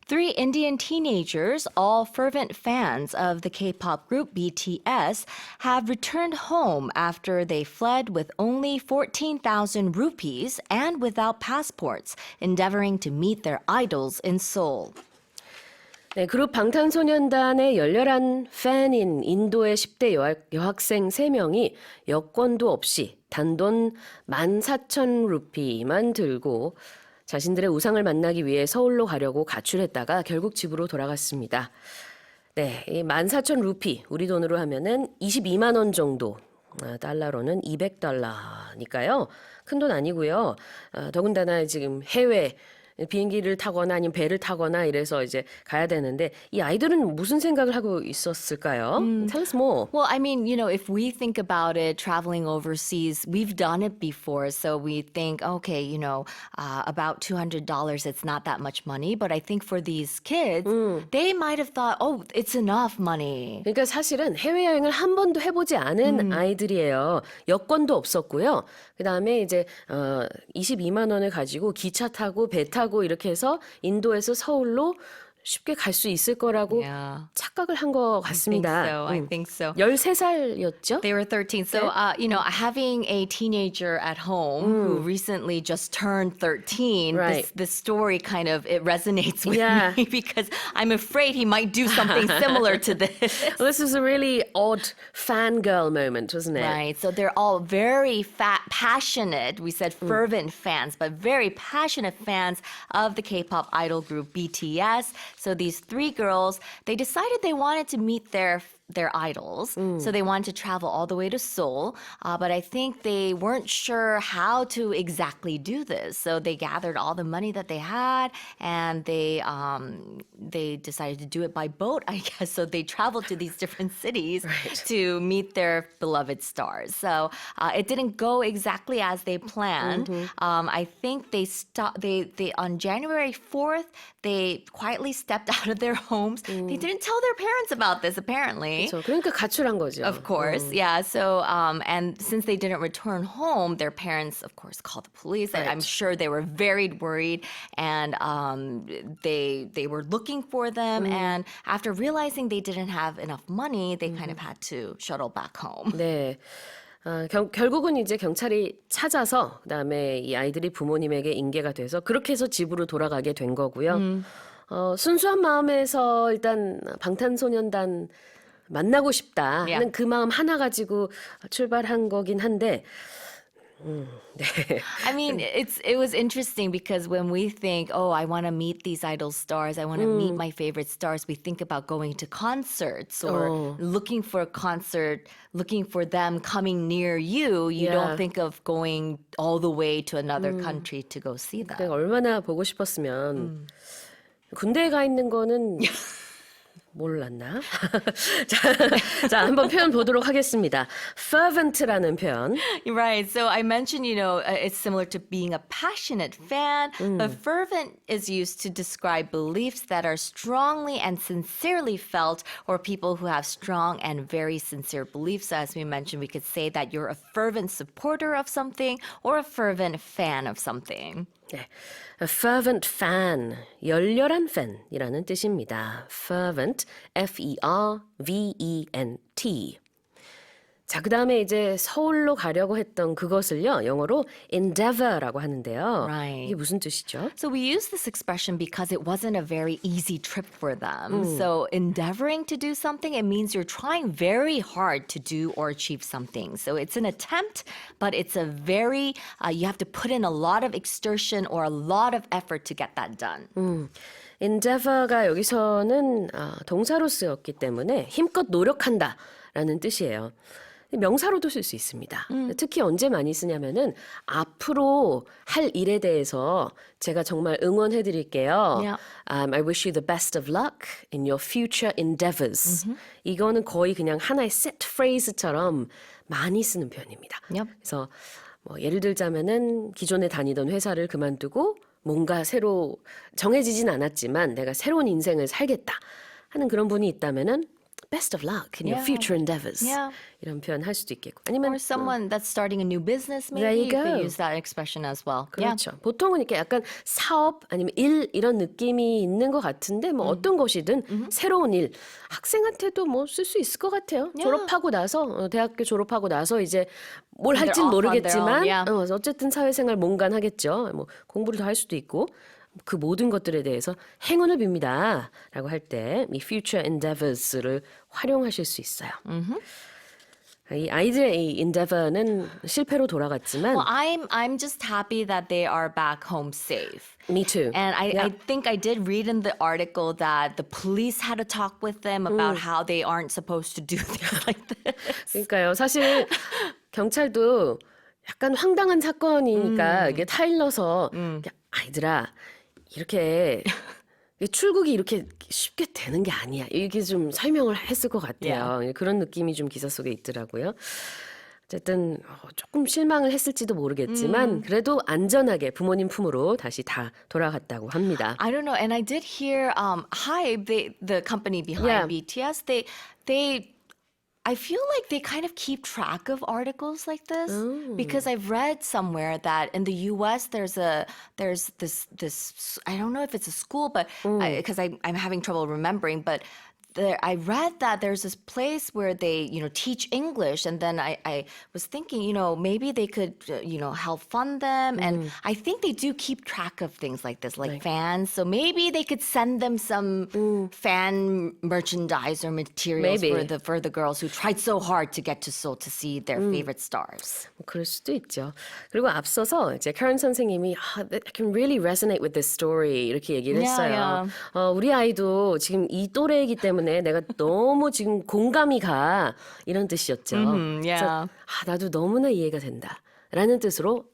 Three Indian teenagers, all fervent fans of the K-pop group BTS, have returned home after they fled with only 14,000 rupees and without passports, endeavoring to meet their idols in Seoul. 네, 그룹 방탄소년단의 열렬한 팬인 인도의 10대 여학생 3명이 여권도 없이 단돈 14,000루피만 들고 자신들의 우상을 만나기 위해 서울로 가려고 가출했다가 결국 집으로 돌아갔습니다. 네, 이 14,000루피 우리 돈으로 하면은 22만 원 정도. 달러로는 200달러니까요. 큰 돈 아니고요. 더군다나 지금 해외 비행기를 타거나 아니면 배를 타거나 이래서 이제 가야 되는데 이 아이들은 무슨 생각을 하고 있었을까요? Tell us more. Well, I mean, if we think about it, traveling overseas, we've done it before. So we think, okay, about $200, it's not that much money. But I think for these kids, they might have thought, oh, it's enough money. 그러니까 사실은 해외여행을 한 번도 해보지 않은 아이들이에요. 여권도 없었고요. 그다음에 이제 22만 원을 가지고 기차 타고 배 타고 이렇게 해서 인도에서 서울로 쉽게 갈 수 있을 거라고 Yeah. 착각을 한 것 같습니다. I think so. 13살이었죠? They were 13. So, having a teenager at home who recently just turned 13, Right. this story kind of, it resonates with Yeah. me because I'm afraid he might do something similar to this. This was a really odd fangirl moment, wasn't it? Right. So they're all very passionate. We said fervent fans, but very passionate fans of the K-pop idol group BTS. So these three girls, they decided they wanted to meet their idols. So they wanted to travel all the way to Seoul. But I think they weren't sure how to exactly do this. So they gathered all the money that they had and they decided to do it by boat, I guess. So they traveled to these different cities to meet their beloved stars. So it didn't go exactly as they planned. I think they on January 4th, they quietly stepped out of their homes. They didn't tell their parents about this, apparently. 그렇죠. 그러니까 가출한 거죠. Of course, yeah. So, and since they didn't return home, their parents, of course, called the police. Right. I'm sure they were very worried, and they were looking for them. And after realizing they didn't have enough money, they kind of had to shuttle back home. 네. 결국은 이제 경찰이 찾아서 그다음에 이 아이들이 부모님에게 인계가 돼서 그렇게 해서 집으로 돌아가게 된 거고요. 순수한 마음에서 일단 방탄소년단 만나고 싶다 하는 Yeah. 그 마음 하나 가지고 출발한 거긴 한데 네. I mean, it was interesting because when we think, oh, I want to meet these idol stars, I want to meet my favorite stars, we think about going to concerts or looking for a concert, looking for them coming near you. You Yeah. don't think of going all the way to another country to go see them. 내가 얼마나 보고 싶었으면 군대에 가 있는 거는 몰랐나? 자, 한번 표현 보도록 하겠습니다. fervent라는 표현. Right. So I mentioned, it's similar to being a passionate fan, but fervent is used to describe beliefs that are strongly and sincerely felt, or people who have strong and very sincere beliefs. So as we mentioned, we could say that you're a fervent supporter of something or a fervent fan of something. 네. A fervent fan, 열렬한 팬이라는 뜻입니다. fervent, F-E-R-V-E-N-T. 자, 그 다음에 이제 서울로 가려고 했던 그것을요, 영어로 endeavor라고 하는데요. Right. 이게 무슨 뜻이죠? So we use this expression because it wasn't a very easy trip for them. So endeavoring to do something, it means you're trying very hard to do or achieve something. So it's an attempt, but it's a very, you have to put in a lot of exertion or a lot of effort to get that done. endeavor가 여기서는 동사로 쓰였기 때문에 힘껏 노력한다라는 뜻이에요. 명사로도 쓸 수 있습니다. 특히 언제 많이 쓰냐면은 앞으로 할 일에 대해서 제가 정말 응원해 드릴게요. Yeah. I wish you the best of luck in your future endeavors. 이거는 거의 그냥 하나의 set phrase처럼 많이 쓰는 표현입니다. Yep. 그래서 뭐 예를 들자면은 기존에 다니던 회사를 그만두고 뭔가 새로 정해지진 않았지만 내가 새로운 인생을 살겠다 하는 그런 분이 있다면은 best of luck in your Yeah. future endeavors. Yeah. 이런 표현 할 수도 있겠고. 아니면 Or someone that's starting a new business, maybe There you could go. use that expression as well. 그렇죠. 보통은 이렇게 약간 사업 아니면 일 이런 느낌이 있는 것 같은데 뭐 어떤 것이든 새로운 일 학생한테도 뭐 쓸 수 있을 것 같아요. 졸업하고 나서 대학교 졸업하고 나서 이제 뭘 They're 할진 off on their 모르겠지만 own, yeah. 어쨌든 사회생활 몽간하겠죠. 뭐 공부를 더 할 수도 있고 그 모든 것들에 대해서 행운을 빕니다라고 할 때 이 future endeavors를 활용하실 수 있어요. 이 아이들의 이 endeavor는 실패로 돌아갔지만 Well, I'm just happy that they are back home safe. me too. And I think I did read in the article that the police had a talk with them about how they aren't supposed to do things like this. 그러니까요. 사실 경찰도 약간 황당한 사건이니까 이게 타일러서 아이들아 이렇게 출국이 이렇게 쉽게 되는 게 아니야. 이렇게 좀 설명을 했을 것 같아요. 그런 느낌이 좀 기사 속에 있더라고요. 어쨌든 조금 실망을 했을지도 모르겠지만 그래도 안전하게 부모님 품으로 다시 다 돌아갔다고 합니다. I don't know. And I did hear Hybe, the company behind Yeah. BTS, they I feel like they kind of keep track of articles like this because I've read somewhere that in the U.S. there's this I don't know if it's a school, but because I'm having trouble remembering, but I read that there's this place where they teach English, and then I was thinking maybe they could help fund them, and I think they do keep track of things like this, like fans. So maybe they could send them some fan merchandise or materials Maybe. for the girls who tried so hard to get to Seoul to see their favorite stars. 뭐 그럴 수도 있죠. 그리고 앞서서 이제 카런 선생님이 I can really resonate with this story 이렇게 얘기를 했어요. 우리 아이도 지금 이 또래이기 때문에 내가 너무 지금 공감이 가 이런 뜻이었죠. 그래서 나도 너무나 이해가 된다라는 뜻으로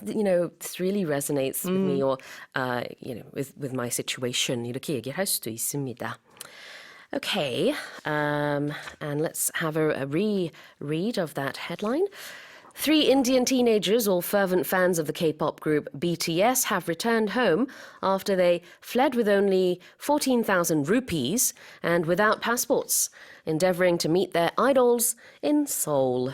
this really resonates with me or with my situation 이렇게 얘기를 할 수도 있습니다. Okay, and let's have a reread of that headline. 3 Indian teenagers, all fervent fans of the K-pop group BTS, have returned home after they fled with only 14,000 rupees and without passports, endeavoring to meet their idols in Seoul.